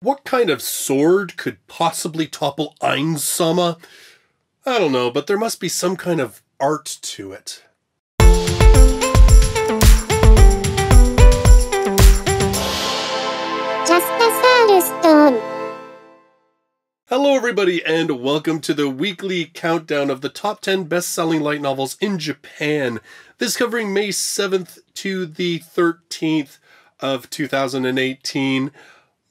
What kind of sword could possibly topple Ein-sama? I don't know, but there must be some kind of art to it. Hello everybody, and welcome to the weekly countdown of the top 10 best-selling light novels in Japan. This covering May 7th to the 13th of 2018.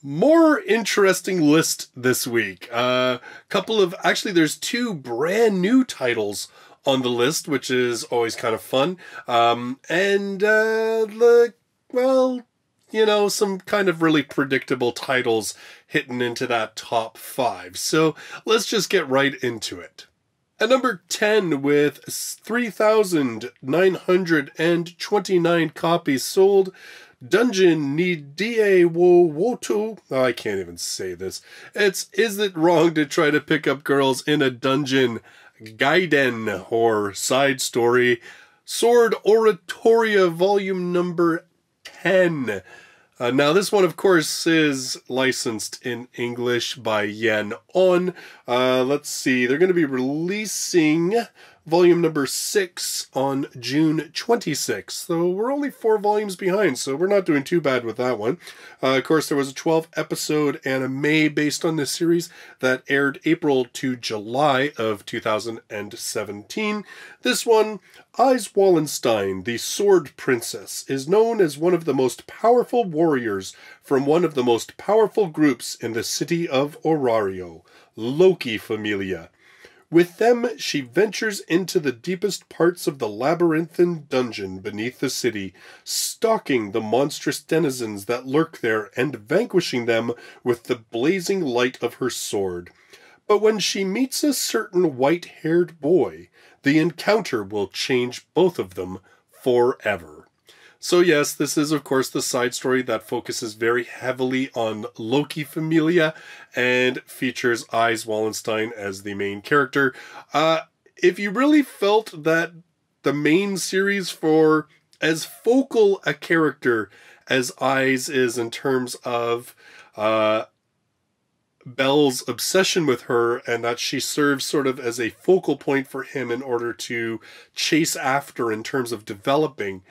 More interesting list this week. Actually there's two brand new titles on the list, which is always kind of fun. Some kind of really predictable titles hitting into that top 5. So let's just get right into it. At number 10, with 3,929 copies sold, Dungeon ni Deai wo Woto. Oh, I can't even say this. Is it wrong to try to pick up girls in a dungeon? Gaiden, or side story. Sword Oratoria, volume number 10. Now this one, of course, is licensed in English by Yen On. Let's see, they're going to be releasing volume number 6 on June 26th. So we're only 4 volumes behind, so we're not doing too bad with that one. Of course, there was a 12-episode anime based on this series that aired April to July of 2017. This one, Ise Wallenstein, the Sword Princess, is known as one of the most powerful warriors from one of the most powerful groups in the city of Orario, Loki Familia. With them, she ventures into the deepest parts of the labyrinthine dungeon beneath the city, stalking the monstrous denizens that lurk there and vanquishing them with the blazing light of her sword. But when she meets a certain white-haired boy, the encounter will change both of them forever. So yes, this is of course the side story that focuses very heavily on Loki Familia and features Ise Wallenstein as the main character. If you really felt that the main series, for as focal a character as Ise is in terms of Belle's obsession with her, and that she serves sort of as a focal point for him in order to chase after in terms of developing,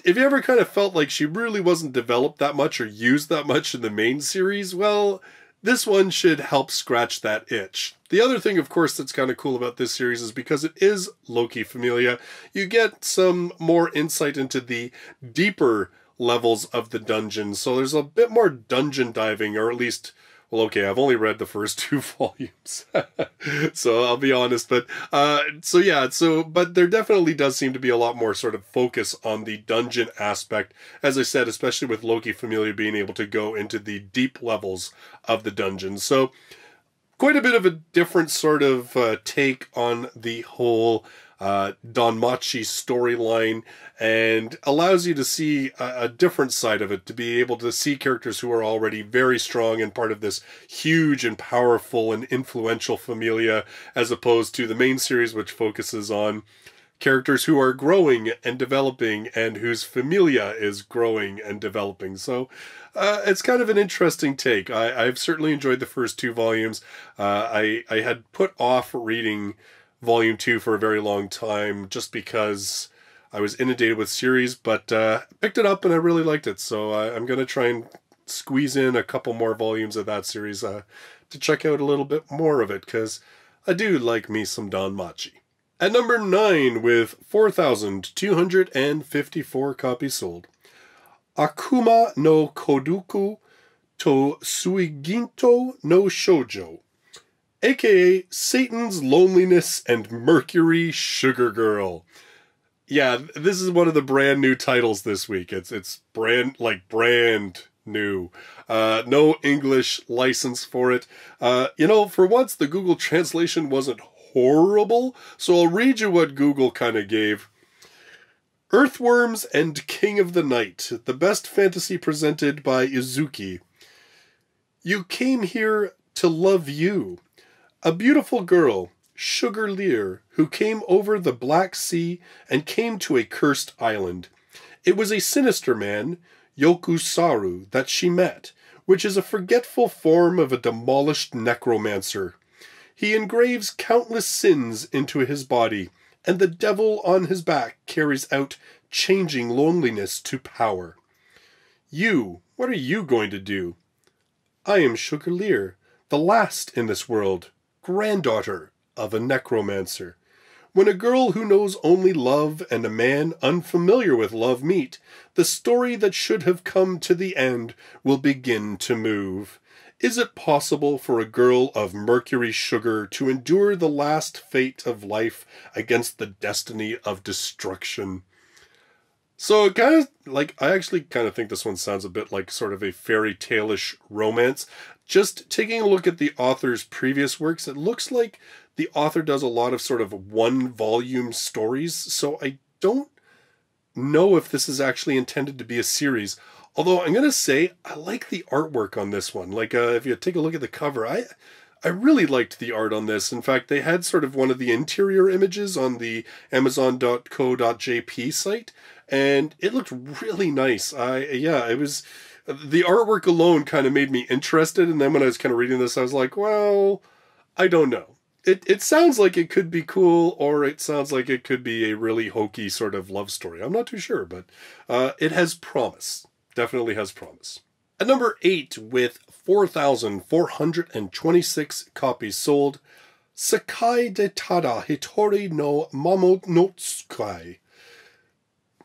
if you ever kind of felt like she really wasn't developed that much or used that much in the main series, well, this one should help scratch that itch. The other thing, of course, that's kind of cool about this series is because it is Loki Familia, you get some more insight into the deeper levels of the dungeon. So there's a bit more dungeon diving, or at least, well, okay, I've only read the first 2 volumes, so I'll be honest, but there definitely does seem to be a lot more sort of focus on the dungeon aspect, as I said, especially with Loki Familia being able to go into the deep levels of the dungeon. So quite a bit of a different sort of take on the whole Danmachi storyline, and allows you to see a different side of it, to be able to see characters who are already very strong and part of this huge and powerful and influential familia, as opposed to the main series, which focuses on characters who are growing and developing and whose familia is growing and developing. So it's kind of an interesting take. I've certainly enjoyed the first 2 volumes. I had put off reading Volume 2 for a very long time, just because I was inundated with series, but picked it up and I really liked it. So I'm going to try and squeeze in a couple more volumes of that series to check out a little bit more of it, because I do like me some Danmachi. At number 9, with 4,254 copies sold, Akuma no Kodoku to Suigintou no Shoujo, aka Satan's Loneliness and Mercury Sugar Girl. Yeah, this is one of the brand new titles this week. It's brand new. No English license for it. For once the Google translation wasn't horrible, so I'll read you what Google kind of gave. Earthworms and King of the Night, the best fantasy presented by Izuki. You came here to love you. A beautiful girl, Sugar Lear, who came over the Black Sea and came to a cursed island. It was a sinister man, Yokusaru, that she met, which is a forgetful form of a demolished necromancer. He engraves countless sins into his body, and the devil on his back carries out changing loneliness to power. You, what are you going to do? I am Sugar, the last in this world, granddaughter of a necromancer. When a girl who knows only love and a man unfamiliar with love meet, the story that should have come to the end will begin to move. Is it possible for a girl of mercury sugar to endure the last fate of life against the destiny of destruction? So it kind of, like, I actually kind of think this one sounds a bit like sort of a fairy tale-ish romance. Just taking a look at the author's previous works, it looks like the author does a lot of sort of one-volume stories, so I don't know if this is actually intended to be a series. Although I'm going to say, I like the artwork on this one. Like, if you take a look at the cover, I really liked the art on this. In fact, they had sort of one of the interior images on the Amazon.co.jp site, and it looked really nice. It was, the artwork alone kind of made me interested, and then when I was kind of reading this, I was like, well, I don't know. It sounds like it could be cool, or it sounds like it could be a really hokey sort of love story. I'm not too sure, but it has promise. Definitely has promise. At number 8, with 4,426 copies sold, Sekai de Tada Hitori no Mamonotsukai.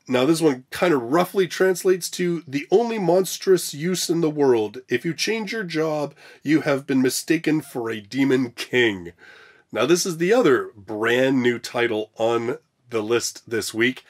Now this one kind of roughly translates to the only monstrous use in the world. If you change your job, you have been mistaken for a demon king. Now this is the other brand new title on the list this week.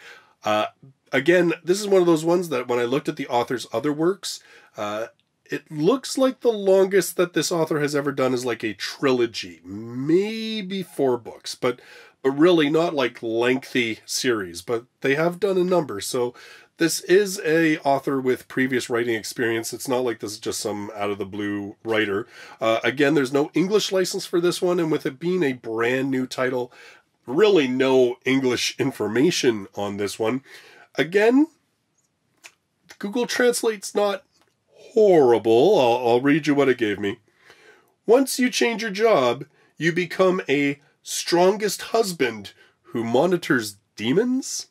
Again, this is one of those ones that when I looked at the author's other works, it looks like the longest that this author has ever done is like a trilogy, maybe 4 books, but really not like lengthy series, but they have done a number. So this is a author with previous writing experience. It's not like this is just some out of the blue writer. Again, there's no English license for this one, and with it being a brand new title, really no English information on this one. Again, Google Translate's not horrible. I'll read you what it gave me. Once you change your job, you become a strongest husband who monitors demons?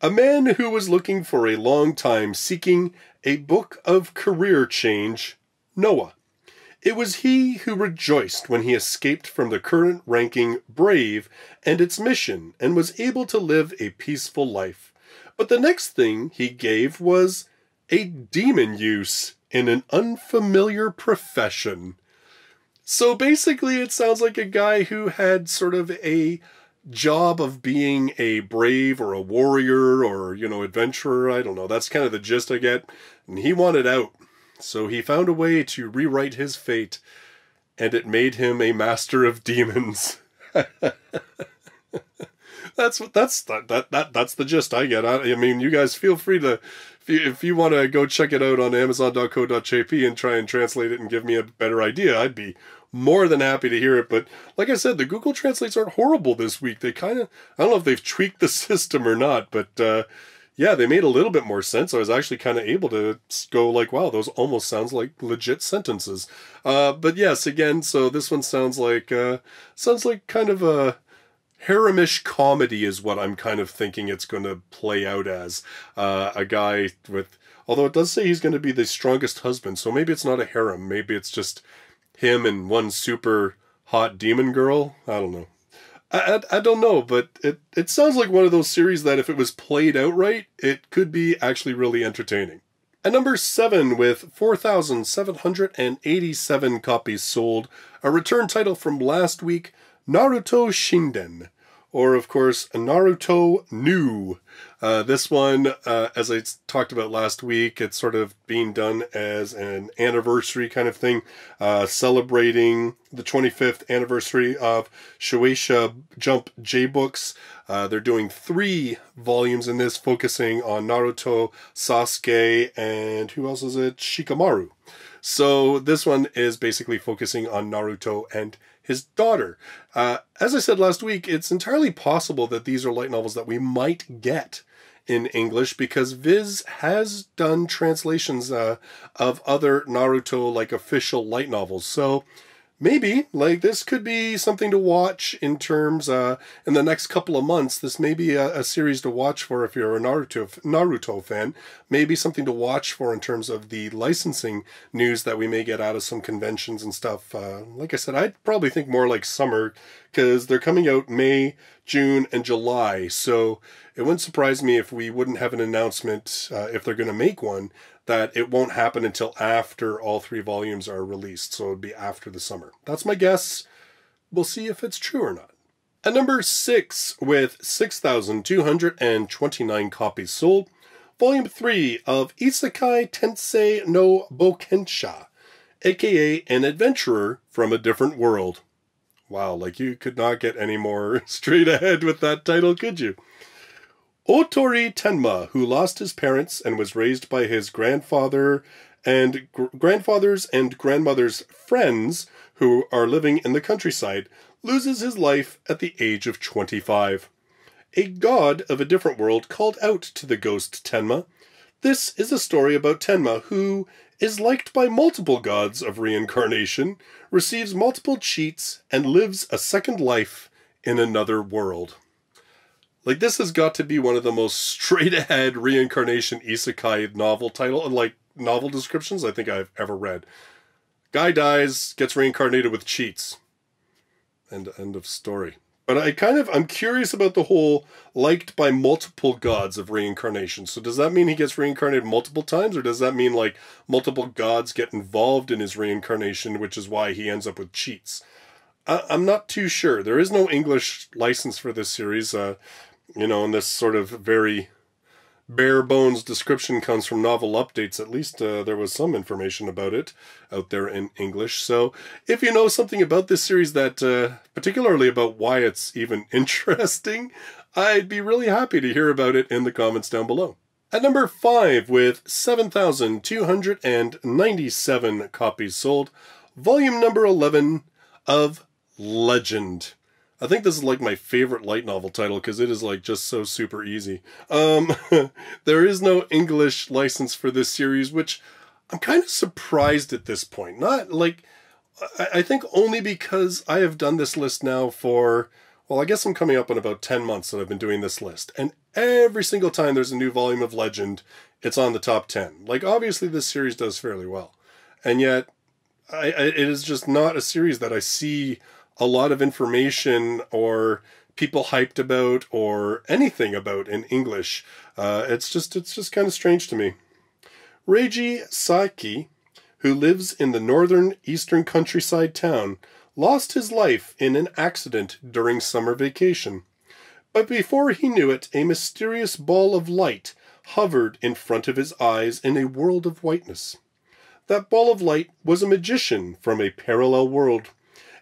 A man who was looking for a long time seeking a book of career change, Noah. It was he who rejoiced when he escaped from the current ranking Brave and its mission and was able to live a peaceful life. But the next thing he gave was a demon use in an unfamiliar profession. So basically it sounds like a guy who had sort of a job of being a brave or a warrior or, adventurer. I don't know. That's kind of the gist I get. And he wanted out. So he found a way to rewrite his fate, and it made him a master of demons. That's the gist I get. I mean, you guys feel free to, if you want to go check it out on Amazon.co.jp and try and translate it and give me a better idea, I'd be more than happy to hear it. But like I said, the Google Translates aren't horrible this week. They kind of, I don't know if they've tweaked the system or not, but yeah, they made a little bit more sense. I was actually kind of able to go like, wow, those almost sounds like legit sentences. But yes, again, so this one sounds like kind of a harem-ish comedy is what I'm kind of thinking it's going to play out as. A guy with, although it does say he's going to be the strongest husband, so maybe it's not a harem. Maybe it's just him and one super hot demon girl. I don't know. I don't know, but it sounds like one of those series that if it was played out right, it could be actually really entertaining. At number 7, with 4,787 copies sold, a return title from last week, Naruto Shinden, or of course Naruto New. This one, as I talked about last week, it's sort of being done as an anniversary kind of thing, celebrating the 25th anniversary of Shueisha Jump J-Books. They're doing 3 volumes in this, focusing on Naruto, Sasuke, and who else is it? Shikamaru. So this one is basically focusing on Naruto and his daughter. As I said last week, it's entirely possible that these are light novels that we might get in English because Viz has done translations of other Naruto like official light novels. So maybe like this could be something to watch in terms in the next couple of months. This may be a series to watch for if you're a Naruto fan. Maybe something to watch for in terms of the licensing news that we may get out of some conventions and stuff. Like I said, I'd probably think more like summer because they're coming out May, June, and July. So it wouldn't surprise me if we wouldn't have an announcement, if they're going to make one, that it won't happen until after all 3 volumes are released. So it would be after the summer. That's my guess. We'll see if it's true or not. At number 6, with 6,229 copies sold, Volume 3 of Isekai Tensei no Boukensha, aka An Adventurer from a Different World. Wow, like you could not get any more straight ahead with that title, could you? Otori Tenma, who lost his parents and was raised by his grandfather's and grandmother's friends who are living in the countryside, loses his life at the age of 25. A god of a different world called out to the ghost Tenma. This is a story about Tenma, who is liked by multiple gods of reincarnation, receives multiple cheats, and lives a second life in another world. Like, this has got to be one of the most straight-ahead reincarnation isekai novel novel descriptions I think I've ever read. Guy dies, gets reincarnated with cheats. End of story. But I'm curious about the whole liked by multiple gods of reincarnation. So does that mean he gets reincarnated multiple times? Or does that mean, like, multiple gods get involved in his reincarnation, which is why he ends up with cheats? I'm not too sure. There is no English license for this series. And this sort of very bare bones description comes from Novel Updates. At least there was some information about it out there in English. So if you know something about this series that, particularly about why it's even interesting, I'd be really happy to hear about it in the comments down below. At number 5, with 7,297 copies sold, volume number 11 of Legend. I think this is like my favorite light novel title because it is like just so super easy. There is no English license for this series, which I'm kind of surprised at this point. Not like, I think only because I have done this list now for, well, I guess I'm coming up on about 10 months that I've been doing this list. And every single time there's a new volume of Legend, it's on the top 10. Like, obviously this series does fairly well. And yet, it is just not a series that I see a lot of information or people hyped about or anything about in English. It's just kind of strange to me. Reiji Saki, who lives in the northern eastern countryside town, lost his life in an accident during summer vacation. But before he knew it, a mysterious ball of light hovered in front of his eyes in a world of whiteness. That ball of light was a magician from a parallel world,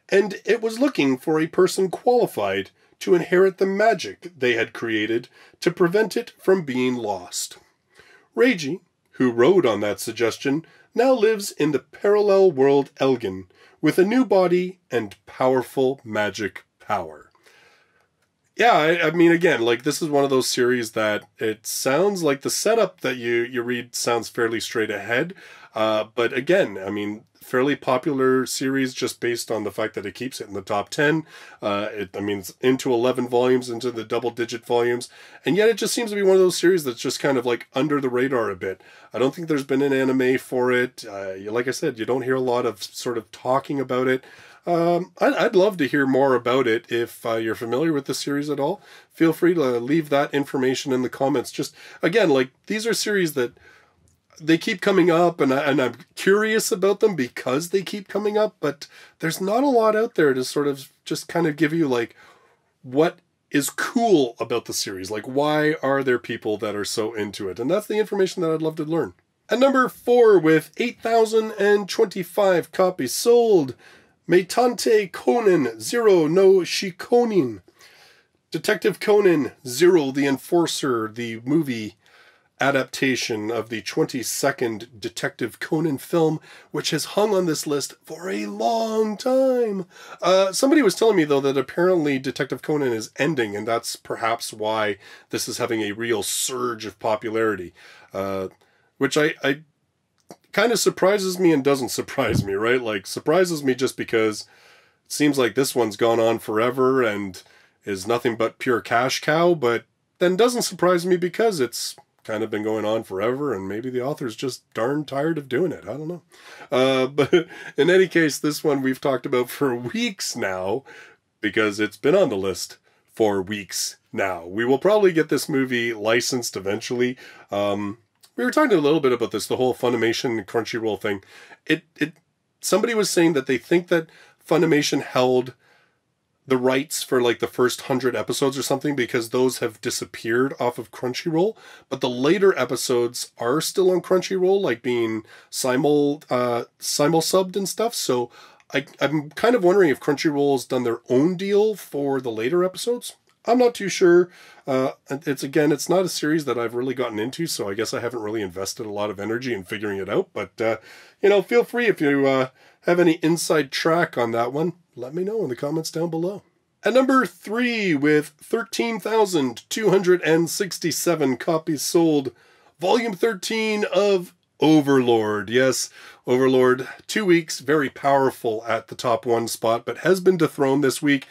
and it was looking for a person qualified to inherit the magic they had created to prevent it from being lost. Reiji, who rode on that suggestion, now lives in the parallel world Elgin, with a new body and powerful magic power. Yeah, I mean, again, like, this is one of those series that it sounds like the setup that you read sounds fairly straight ahead. But again, I mean, fairly popular series just based on the fact that it keeps it in the top 10. It's into 11 volumes, into the double-digit volumes. And yet it just seems to be one of those series that's just kind of like under the radar a bit. I don't think there's been an anime for it. Like I said, you don't hear a lot of sort of talking about it. I'd love to hear more about it. If you're familiar with the series at all, feel free to leave that information in the comments. Just, again, like, these are series that they keep coming up, and I'm curious about them because they keep coming up, but there's not a lot out there to sort of just kind of give you, like, what is cool about the series. Like, why are there people that are so into it? And that's the information that I'd love to learn. At number 4, with 8,025 copies sold, Meitantei Conan Zero no Shikkounin. Detective Conan Zero the Enforcer, the movie. adaptation of the 22nd Detective Conan film, which has hung on this list for a long time. Somebody was telling me, though, that apparently Detective Conan is ending, and that's perhaps why this is having a real surge of popularity. Which I kind of surprises me and doesn't surprise me, right? Like, surprises me just because it seems like this one's gone on forever and is nothing but pure cash cow, but then doesn't surprise me because it's kind of been going on forever, and maybe the author's just darn tired of doing it. I don't know. But in any case, this one we've talked about for weeks now, because it's been on the list for weeks now. We will probably get this movie licensed eventually. We were talking a little bit about this, the whole Funimation Crunchyroll thing. Somebody was saying that they think that Funimation held the rights for like the first 100 episodes or something, because those have disappeared off of Crunchyroll, but the later episodes are still on Crunchyroll, like being simul-subbed and stuff. So I'm kind of wondering if Crunchyroll's done their own deal for the later episodes. I'm not too sure. It's not a series that I've really gotten into, so I guess I haven't really invested a lot of energy in figuring it out. But, feel free if you have any inside track on that one. Let me know in the comments down below. At number 3, with 13,267 copies sold, Volume 13 of Overlord. Yes, Overlord, 2 weeks, very powerful at the top 1 spot, but has been dethroned this week.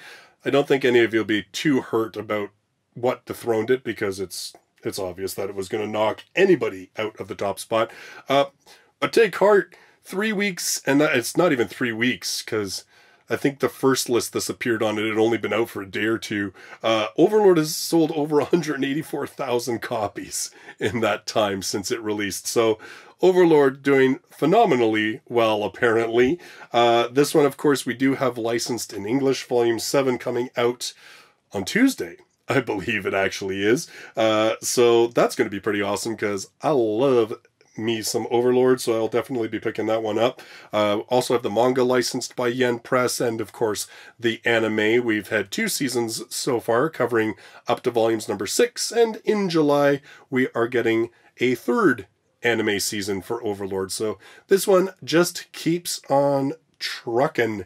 I don't think any of you will be too hurt about what dethroned it, because it's obvious that it was going to knock anybody out of the top spot. But take heart, 3 weeks, and it's not even 3 weeks, because I think the first list this appeared on, it had only been out for a day or two. Overlord has sold over 184,000 copies in that time since it released. So Overlord doing phenomenally well, apparently. This one, of course, we do have licensed in English. Volume 7 coming out on Tuesday, I believe it actually is. So that's going to be pretty awesome, because I love me some Overlord, so I'll definitely be picking that one up. Also have the manga licensed by Yen Press, and of course the anime. We've had 2 seasons so far, covering up to volumes number 6, and in July we are getting a 3rd anime season for Overlord. So this one just keeps on trucking,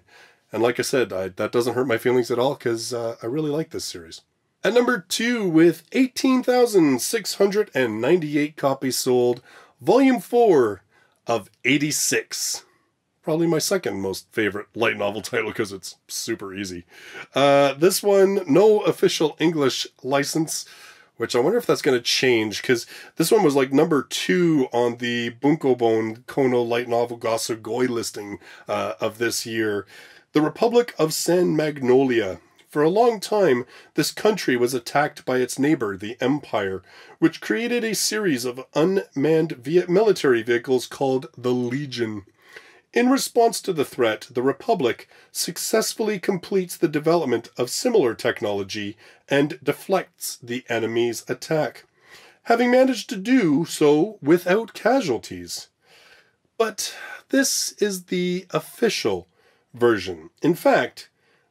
and like I said, that doesn't hurt my feelings at all, because I really like this series. At number 2, with 18,698 copies sold, Volume 4 of 86. Probably my second most favorite light novel title, because it's super easy. This one, no official English license, which I wonder if that's going to change, because this one was like number 2 on the Bunkobon Kono light novel Gasugoi listing of this year. The Republic of San Magnolia. For a long time, this country was attacked by its neighbor, the Empire, which created a series of unmanned military vehicles called the Legion. In response to the threat, the Republic successfully completes the development of similar technology and deflects the enemy's attack, having managed to do so without casualties. But this is the official version. In fact,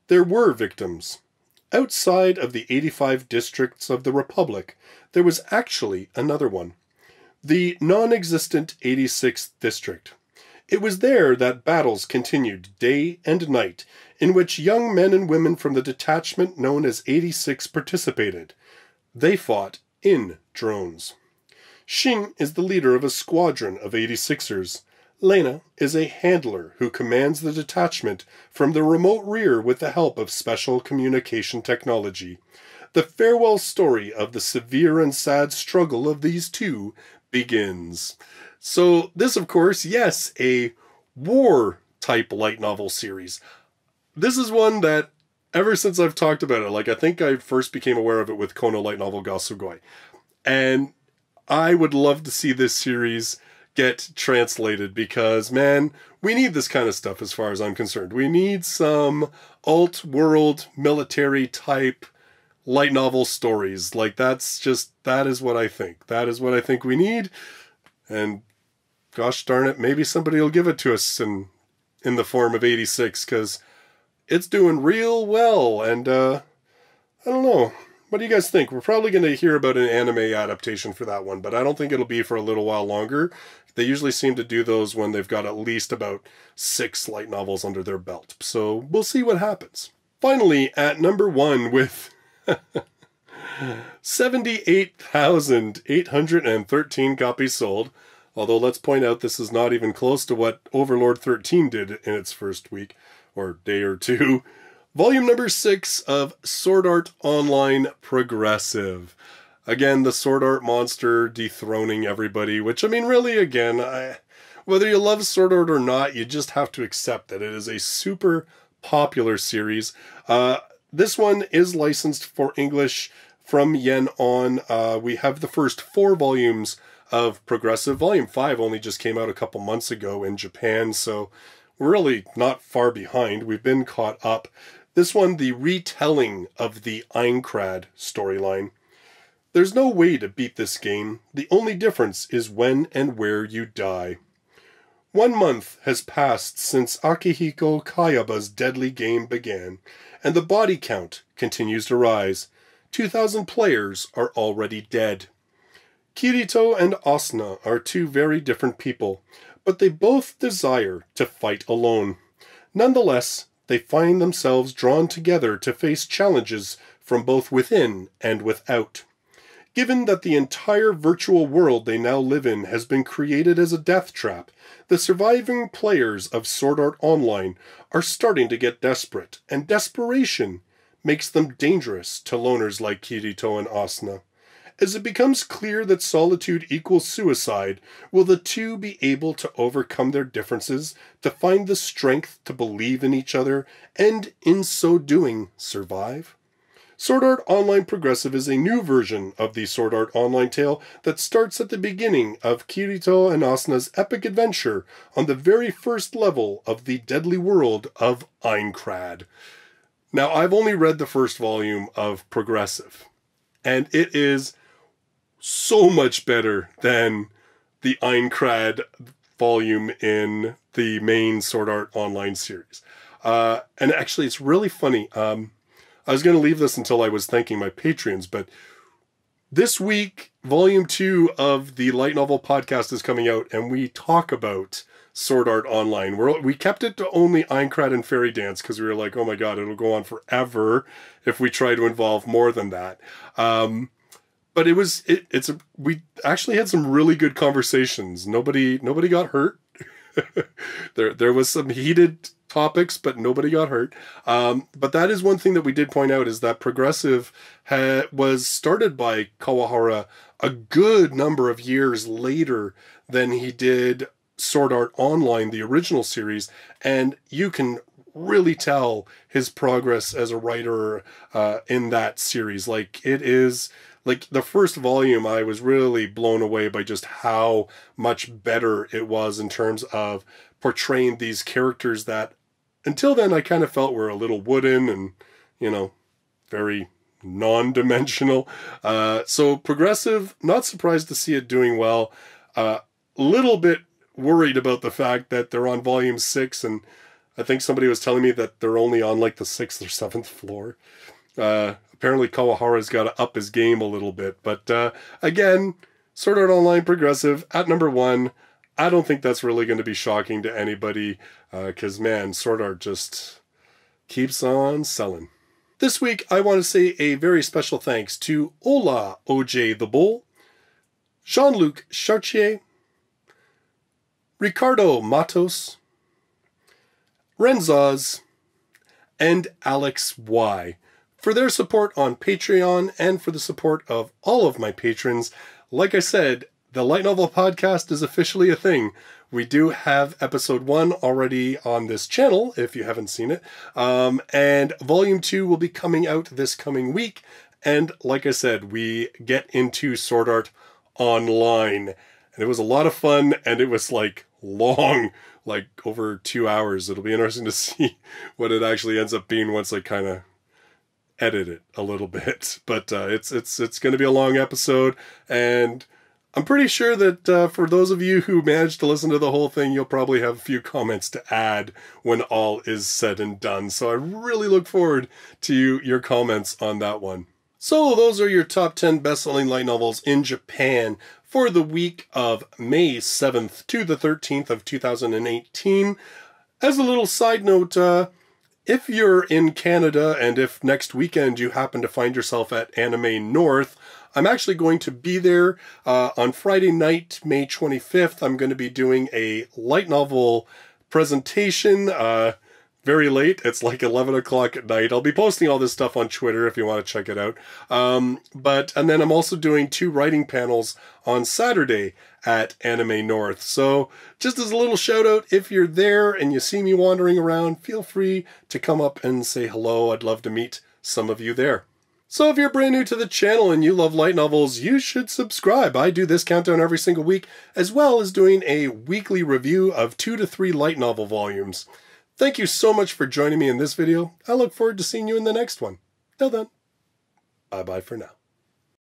there were victims. Outside of the 85 districts of the Republic, there was actually another one. The non-existent 86th district. It was there that battles continued day and night, in which young men and women from the detachment known as 86 participated. They fought in drones. Shin is the leader of a squadron of 86ers. Lena is a handler who commands the detachment from the remote rear with the help of special communication technology. The farewell story of the severe and sad struggle of these two begins. So this, of course, yes, a war-type light novel series. This is one that, ever since I've talked about it, like I think I first became aware of it with Kono light novel Gasugoi. And I would love to see this series get translated, because, man, we need this kind of stuff as far as I'm concerned. We need some alt-world military type light novel stories. Like, that is what I think. That is what I think we need. And gosh darn it, maybe somebody will give it to us in the form of 86, because it's doing real well. And I don't know, What do you guys think? We're probably going to hear about an anime adaptation for that one, but I don't think it'll be for a little while longer. They usually seem to do those when they've got at least about 6 light novels under their belt. So we'll see what happens. Finally, at number 1 with 78,813 copies sold. Although let's point out this is not even close to what Overlord 13 did in its first week, or day or two. Volume number 6 of Sword Art Online Progressive. Again, the Sword Art monster dethroning everybody, which, I mean, really, again, whether you love Sword Art or not, you just have to accept that it is a super popular series. This one is licensed for English from Yen on. We have the first 4 volumes of Progressive. Volume 5 only just came out a couple months ago in Japan, so we're really not far behind. We've been caught up. This one, the retelling of the Aincrad storyline. There's no way to beat this game. The only difference is when and where you die. 1 month has passed since Akihiko Kayaba's deadly game began, and the body count continues to rise. 2,000 players are already dead. Kirito and Asuna are 2 very different people, but they both desire to fight alone. Nonetheless, they find themselves drawn together to face challenges from both within and without. Given that the entire virtual world they now live in has been created as a death trap, the surviving players of Sword Art Online are starting to get desperate, and desperation makes them dangerous to loners like Kirito and Asuna. As it becomes clear that solitude equals suicide, will the 2 be able to overcome their differences, to find the strength to believe in each other, and in so doing, survive? Sword Art Online Progressive is a new version of the Sword Art Online tale that starts at the beginning of Kirito and Asuna's epic adventure on the very first level of the deadly world of Aincrad. Now, I've only read the first volume of Progressive, and it is so much better than the Aincrad volume in the main Sword Art Online series. And actually, it's really funny. I was going to leave this until I was thanking my Patreons, but this week, Volume 2 of the Light Novel Podcast is coming out, and we talk about Sword Art Online. We kept it to only Aincrad and Fairy Dance, because we were like, oh my god, it'll go on forever if we try to involve more than that. But we actually had some really good conversations. Nobody got hurt. There was some heated topics, but nobody got hurt. But that is one thing that we did point out, is that Progressive was started by Kawahara a good number of years later than he did Sword Art Online, the original series, and you can really tell his progress as a writer in that series. Like, it is... Like, the first volume, I was really blown away by just how much better it was in terms of portraying these characters that, until then, I kind of felt were a little wooden and, very non-dimensional. So Progressive, not surprised to see it doing well. Little bit worried about the fact that they're on volume 6, and I think somebody was telling me that they're only on, like, the 6th or 7th floor. Apparently Kawahara's got to up his game a little bit. But again, Sword Art Online Progressive at number 1. I don't think that's really going to be shocking to anybody, because, man, Sword Art just keeps on selling. This week, I want to say a very special thanks to Ola OJ the Bull, Jean-Luc Chartier, Ricardo Matos, Renzaz, and Alex Y. for their support on Patreon and for the support of all of my patrons. Like I said, the Light Novel Podcast is officially a thing. We do have episode 1 already on this channel, if you haven't seen it. And volume 2 will be coming out this coming week. And like I said, we get into Sword Art Online. And it was a lot of fun, and it was like long, like over 2 hours. It'll be interesting to see what it actually ends up being once I kind of edit it a little bit. But it's going to be a long episode, and I'm pretty sure that for those of you who managed to listen to the whole thing, you'll probably have a few comments to add when all is said and done. So I really look forward to your comments on that one. So those are your top 10 best-selling light novels in Japan for the week of May 7th to the 13th of 2018. As a little side note, if you're in Canada and if next weekend you happen to find yourself at Anime North, I'm actually going to be there on Friday night, May 25th. I'm going to be doing a light novel presentation very late. It's like 11 o'clock at night. I'll be posting all this stuff on Twitter if you want to check it out. And then I'm also doing 2 writing panels on Saturday at Anime North. So just as a little shout out, if you're there and you see me wandering around, feel free to come up and say hello. I'd love to meet some of you there. So if you're brand new to the channel and you love light novels, you should subscribe. I do this countdown every single week, as well as doing a weekly review of 2 to 3 light novel volumes. Thank you so much for joining me in this video. I look forward to seeing you in the next one. Till then, bye-bye for now.